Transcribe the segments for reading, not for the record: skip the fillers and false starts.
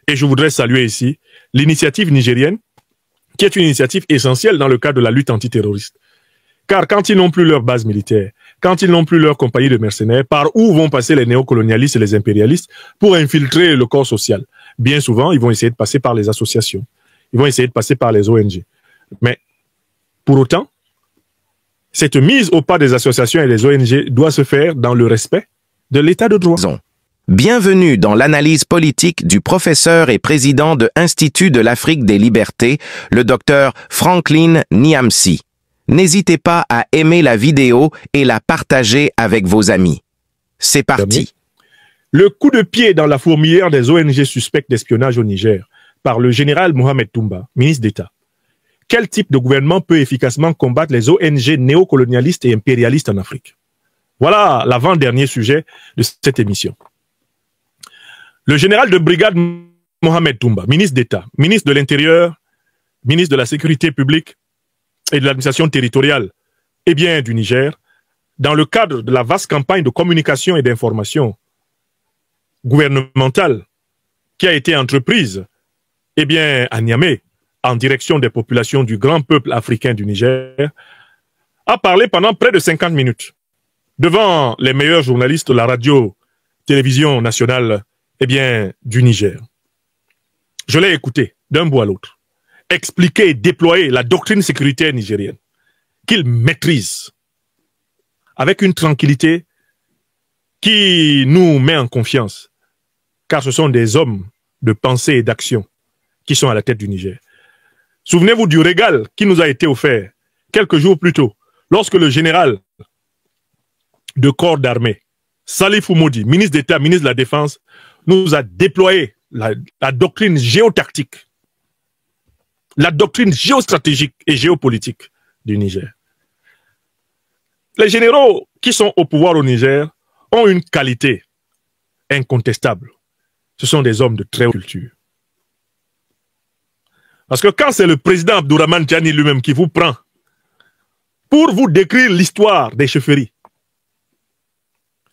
Et je voudrais saluer ici l'initiative nigérienne, qui est une initiative essentielle dans le cadre de la lutte antiterroriste. Car quand ils n'ont plus leur base militaire, quand ils n'ont plus leur compagnie de mercenaires, par où vont passer les néocolonialistes et les impérialistes pour infiltrer le corps social? Bien souvent, ils vont essayer de passer par les associations. Ils vont essayer de passer par les ONG. Mais pour autant, cette mise au pas des associations et des ONG doit se faire dans le respect de l'état de droit. Bienvenue dans l'analyse politique du professeur et président de l'Institut de l'Afrique des Libertés, le docteur Franklin Nyamsi. N'hésitez pas à aimer la vidéo et la partager avec vos amis. C'est parti. Le coup de pied dans la fourmilière des ONG suspectes d'espionnage au Niger par le général Mohamed Toumba, ministre d'État. Quel type de gouvernement peut efficacement combattre les ONG néocolonialistes et impérialistes en Afrique? Voilà l'avant-dernier sujet de cette émission. Le général de brigade Mohamed Toumba, ministre d'État, ministre de l'Intérieur, ministre de la Sécurité publique et de l'administration territoriale du Niger, dans le cadre de la vaste campagne de communication et d'information gouvernementale qui a été entreprise à Niamey, en direction des populations du grand peuple africain du Niger, a parlé pendant près de 50 minutes devant les meilleurs journalistes de la radio-télévision nationale du Niger. Je l'ai écouté d'un bout à l'autre, expliquer et déployer la doctrine sécuritaire nigérienne qu'il maîtrise avec une tranquillité qui nous met en confiance, car ce sont des hommes de pensée et d'action qui sont à la tête du Niger. Souvenez-vous du régal qui nous a été offert quelques jours plus tôt, lorsque le général de corps d'armée, Salif Oumoudi, ministre d'État, ministre de la Défense, nous a déployé la doctrine géotactique, la doctrine géostratégique et géopolitique du Niger. Les généraux qui sont au pouvoir au Niger ont une qualité incontestable. Ce sont des hommes de très haute culture. Parce que quand c'est le président Abdourahmane Tiani lui-même qui vous prend pour vous décrire l'histoire des chefferies,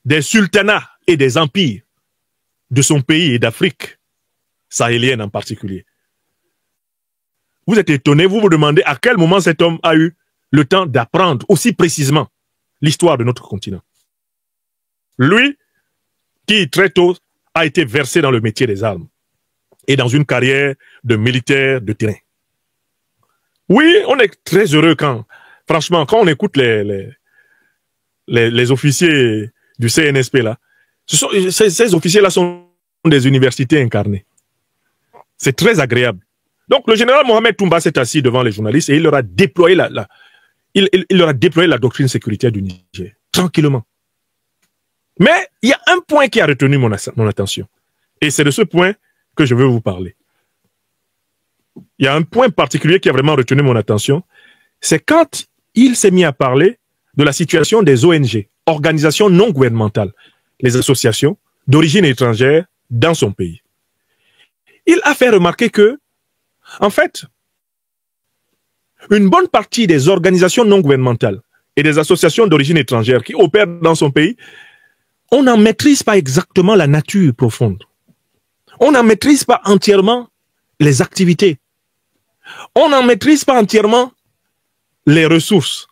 des sultanats et des empires de son pays et d'Afrique sahélienne en particulier, vous êtes étonné, vous vous demandez à quel moment cet homme a eu le temps d'apprendre aussi précisément l'histoire de notre continent. Lui, qui très tôt a été versé dans le métier des armes et dans une carrière de militaire de terrain. Oui, on est très heureux franchement, quand on écoute les officiers du CNSP là, ces officiers là sont des universités incarnées. C'est très agréable. Donc le général Mohamed Toumba s'est assis devant les journalistes et il leur a déployé il leur a déployé la doctrine sécuritaire du Niger, tranquillement. Mais il y a un point qui a retenu mon attention. Et c'est de ce point que je veux vous parler. Il y a un point particulier qui a vraiment retenu mon attention. C'est quand il s'est mis à parler de la situation des ONG, organisations non gouvernementales, les associations d'origine étrangère dans son pays. Il a fait remarquer que, en fait, une bonne partie des organisations non gouvernementales et des associations d'origine étrangère qui opèrent dans son pays, on n'en maîtrise pas exactement la nature profonde. On n'en maîtrise pas entièrement les activités. On n'en maîtrise pas entièrement les ressources.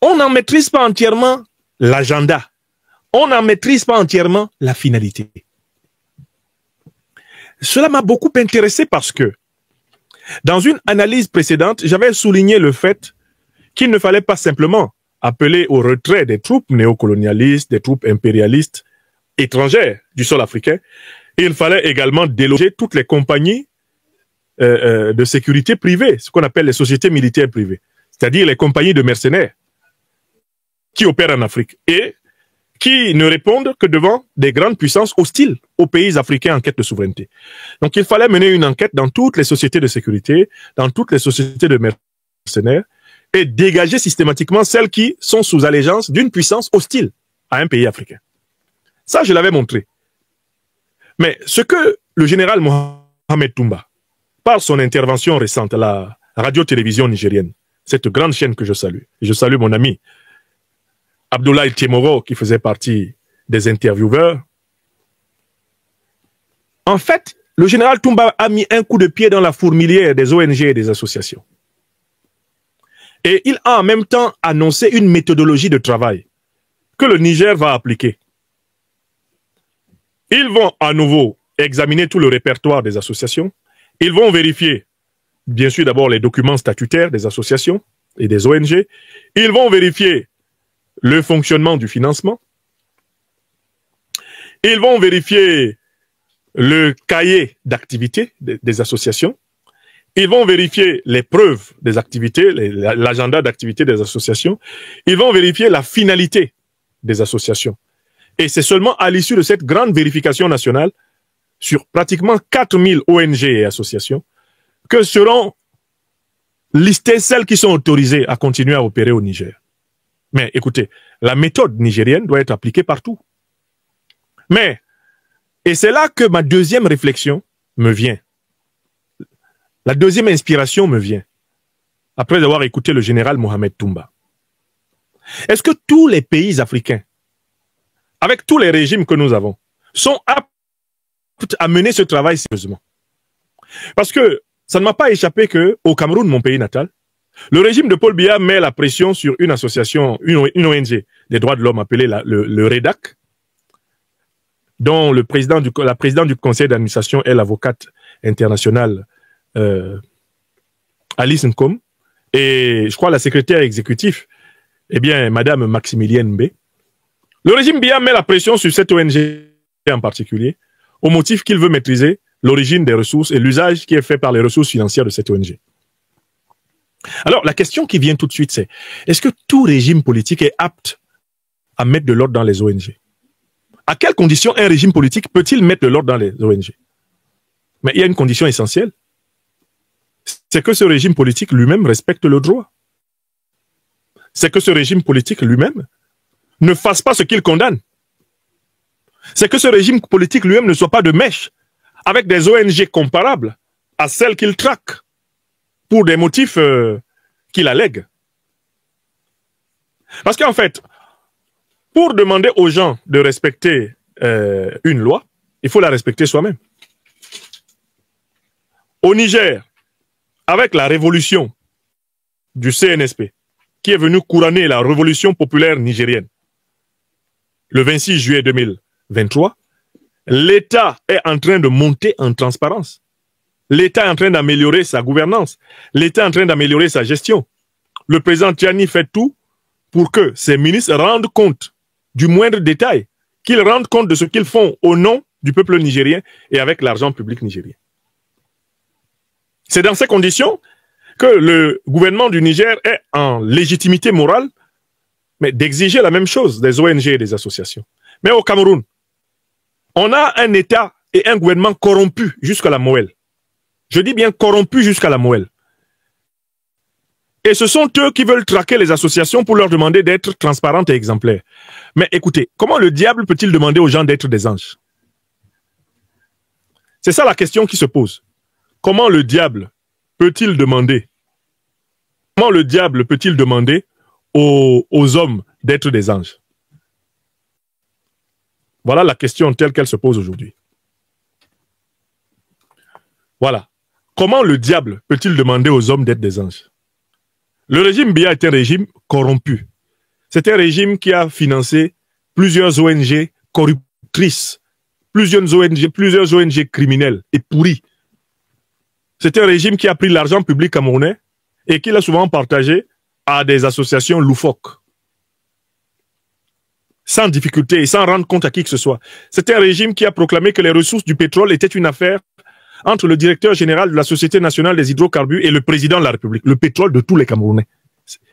On n'en maîtrise pas entièrement l'agenda. On n'en maîtrise pas entièrement la finalité. Cela m'a beaucoup intéressé parce que dans une analyse précédente, j'avais souligné le fait qu'il ne fallait pas simplement appeler au retrait des troupes néocolonialistes, des troupes impérialistes étrangères du sol africain. Et il fallait également déloger toutes les compagnies de sécurité privées, ce qu'on appelle les sociétés militaires privées, c'est-à-dire les compagnies de mercenaires qui opèrent en Afrique et qui ne répondent que devant des grandes puissances hostiles aux pays africains en quête de souveraineté. Donc il fallait mener une enquête dans toutes les sociétés de sécurité, dans toutes les sociétés de mercenaires, et dégager systématiquement celles qui sont sous allégeance d'une puissance hostile à un pays africain. Ça, je l'avais montré. Mais ce que le général Mohamed Toumba, par son intervention récente à la radio-télévision nigérienne, cette grande chaîne que je salue, et je salue mon ami Abdoulaye Tiemoro, qui faisait partie des intervieweurs, en fait, le général Toumba a mis un coup de pied dans la fourmilière des ONG et des associations. Et il a en même temps annoncé une méthodologie de travail que le Niger va appliquer. Ils vont à nouveau examiner tout le répertoire des associations. Ils vont vérifier, bien sûr, d'abord les documents statutaires des associations et des ONG. Ils vont vérifier le fonctionnement du financement. Ils vont vérifier le cahier d'activité des associations. Ils vont vérifier les preuves des activités, l'agenda d'activité des associations. Ils vont vérifier la finalité des associations. Et c'est seulement à l'issue de cette grande vérification nationale sur pratiquement 4000 ONG et associations que seront listées celles qui sont autorisées à continuer à opérer au Niger. Mais écoutez, la méthode nigérienne doit être appliquée partout. Mais, et c'est là que ma deuxième réflexion me vient. La deuxième inspiration me vient, après avoir écouté le général Mohamed Toumba. Est-ce que tous les pays africains, avec tous les régimes que nous avons, sont aptes à mener ce travail sérieusement? Parce que ça ne m'a pas échappé qu'au Cameroun, mon pays natal, le régime de Paul Biya met la pression sur une association, une ONG des droits de l'homme appelée le REDAC, dont la présidente du conseil d'administration est l'avocate internationale Alice Nkom, et je crois la secrétaire exécutive, eh bien, Madame Maximilienne Mbe. Le régime Biya met la pression sur cette ONG en particulier, au motif qu'il veut maîtriser l'origine des ressources et l'usage qui est fait par les ressources financières de cette ONG. Alors, la question qui vient tout de suite, c'est, est-ce que tout régime politique est apte à mettre de l'ordre dans les ONG? À quelles conditions un régime politique peut-il mettre de l'ordre dans les ONG? Mais il y a une condition essentielle. C'est que ce régime politique lui-même respecte le droit. C'est que ce régime politique lui-même ne fasse pas ce qu'il condamne. C'est que ce régime politique lui-même ne soit pas de mèche avec des ONG comparables à celles qu'il traque pour des motifs qu'il allègue. Parce qu'en fait, pour demander aux gens de respecter une loi, il faut la respecter soi-même. Au Niger, avec la révolution du CNSP, qui est venue couronner la révolution populaire nigérienne, le 26 juillet 2023, l'État est en train de monter en transparence. L'État est en train d'améliorer sa gouvernance. L'État est en train d'améliorer sa gestion. Le président Tiani fait tout pour que ses ministres rendent compte du moindre détail, qu'ils rendent compte de ce qu'ils font au nom du peuple nigérien et avec l'argent public nigérien. C'est dans ces conditions que le gouvernement du Niger est en légitimité morale, mais d'exiger la même chose des ONG et des associations. Mais au Cameroun, on a un État et un gouvernement corrompus jusqu'à la moelle. Je dis bien corrompus jusqu'à la moelle. Et ce sont eux qui veulent traquer les associations pour leur demander d'être transparentes et exemplaires. Mais écoutez, comment le diable peut-il demander aux gens d'être des anges? C'est ça la question qui se pose. Comment le diable peut-il demander aux hommes d'être des anges? Voilà la question telle qu'elle se pose aujourd'hui. Voilà. Comment le diable peut-il demander aux hommes d'être des anges? Le régime Biya est un régime corrompu. C'est un régime qui a financé plusieurs ONG corruptrices, plusieurs ONG criminelles et pourries. C'est un régime qui a pris l'argent public camerounais et qui l'a souvent partagé à des associations loufoques. Sans difficulté et sans rendre compte à qui que ce soit. C'est un régime qui a proclamé que les ressources du pétrole étaient une affaire entre le directeur général de la Société nationale des hydrocarbures et le président de la République. Le pétrole de tous les Camerounais.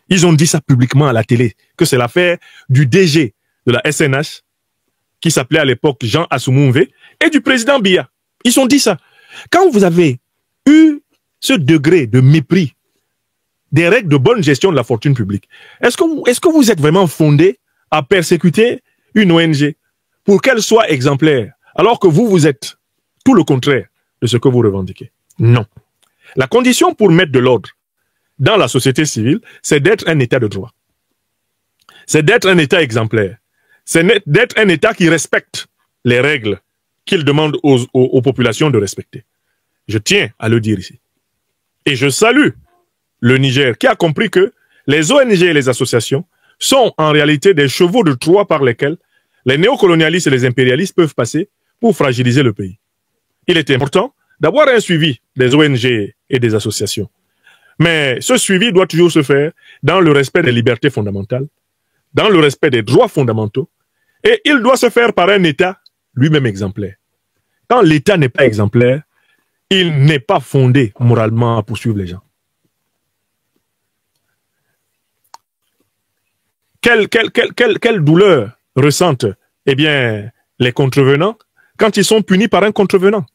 Ils ont dit ça publiquement à la télé, que c'est l'affaire du DG de la SNH, qui s'appelait à l'époque Jean Assoumouvé, et du président Biya. Ils ont dit ça. Quand vous avez eu ce degré de mépris des règles de bonne gestion de la fortune publique, est-ce que vous êtes vraiment fondé à persécuter une ONG pour qu'elle soit exemplaire, alors que vous êtes tout le contraire de ce que vous revendiquez? Non. La condition pour mettre de l'ordre dans la société civile, c'est d'être un État de droit. C'est d'être un État exemplaire. C'est d'être un État qui respecte les règles qu'il demande aux populations de respecter. Je tiens à le dire ici. Et je salue le Niger qui a compris que les ONG et les associations sont en réalité des chevaux de Troie par lesquels les néocolonialistes et les impérialistes peuvent passer pour fragiliser le pays. Il est important d'avoir un suivi des ONG et des associations. Mais ce suivi doit toujours se faire dans le respect des libertés fondamentales, dans le respect des droits fondamentaux, et il doit se faire par un État lui-même exemplaire. Quand l'État n'est pas exemplaire, il n'est pas fondé moralement à poursuivre les gens. Quelle douleur ressentent les contrevenants quand ils sont punis par un contrevenant.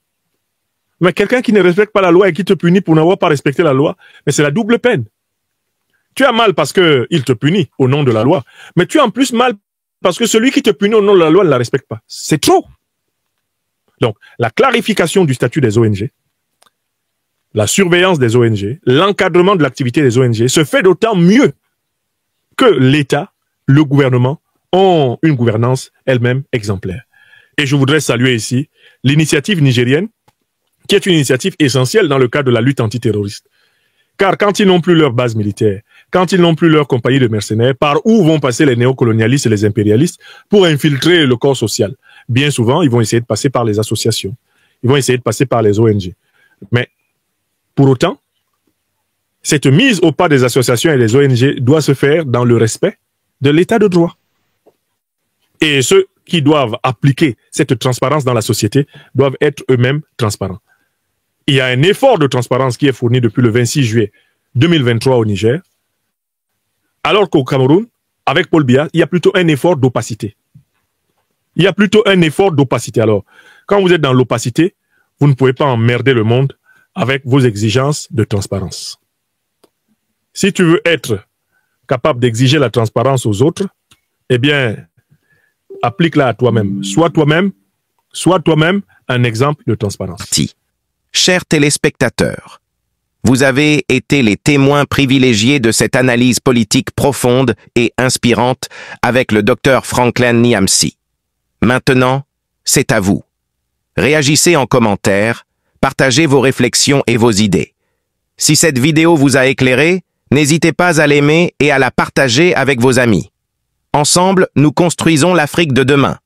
Mais quelqu'un qui ne respecte pas la loi et qui te punit pour n'avoir pas respecté la loi, mais c'est la double peine. Tu as mal parce qu'il te punit au nom de la loi, mais tu as en plus mal parce que celui qui te punit au nom de la loi ne la respecte pas. C'est trop. Donc, la clarification du statut des ONG, la surveillance des ONG, l'encadrement de l'activité des ONG se fait d'autant mieux que l'État, le gouvernement, ont une gouvernance elle-même exemplaire. Et je voudrais saluer ici l'initiative nigérienne, qui est une initiative essentielle dans le cadre de la lutte antiterroriste. Car quand ils n'ont plus leur base militaire, quand ils n'ont plus leur compagnie de mercenaires, par où vont passer les néocolonialistes et les impérialistes pour infiltrer le corps social? Bien souvent, ils vont essayer de passer par les associations. Ils vont essayer de passer par les ONG. Mais, pour autant, cette mise au pas des associations et des ONG doit se faire dans le respect de l'état de droit. Et ceux qui doivent appliquer cette transparence dans la société doivent être eux-mêmes transparents. Il y a un effort de transparence qui est fourni depuis le 26 juillet 2023 au Niger, alors qu'au Cameroun, avec Paul Biya, il y a plutôt un effort d'opacité. Il y a plutôt un effort d'opacité. Alors, quand vous êtes dans l'opacité, vous ne pouvez pas emmerder le monde avec vos exigences de transparence. Si tu veux être capable d'exiger la transparence aux autres, eh bien, applique-la à toi-même. Sois toi-même un exemple de transparence. Chers téléspectateurs, vous avez été les témoins privilégiés de cette analyse politique profonde et inspirante avec le Dr Franklin Niamsi. Maintenant, c'est à vous. Réagissez en commentaire, partagez vos réflexions et vos idées. Si cette vidéo vous a éclairé, n'hésitez pas à l'aimer et à la partager avec vos amis. Ensemble, nous construisons l'Afrique de demain.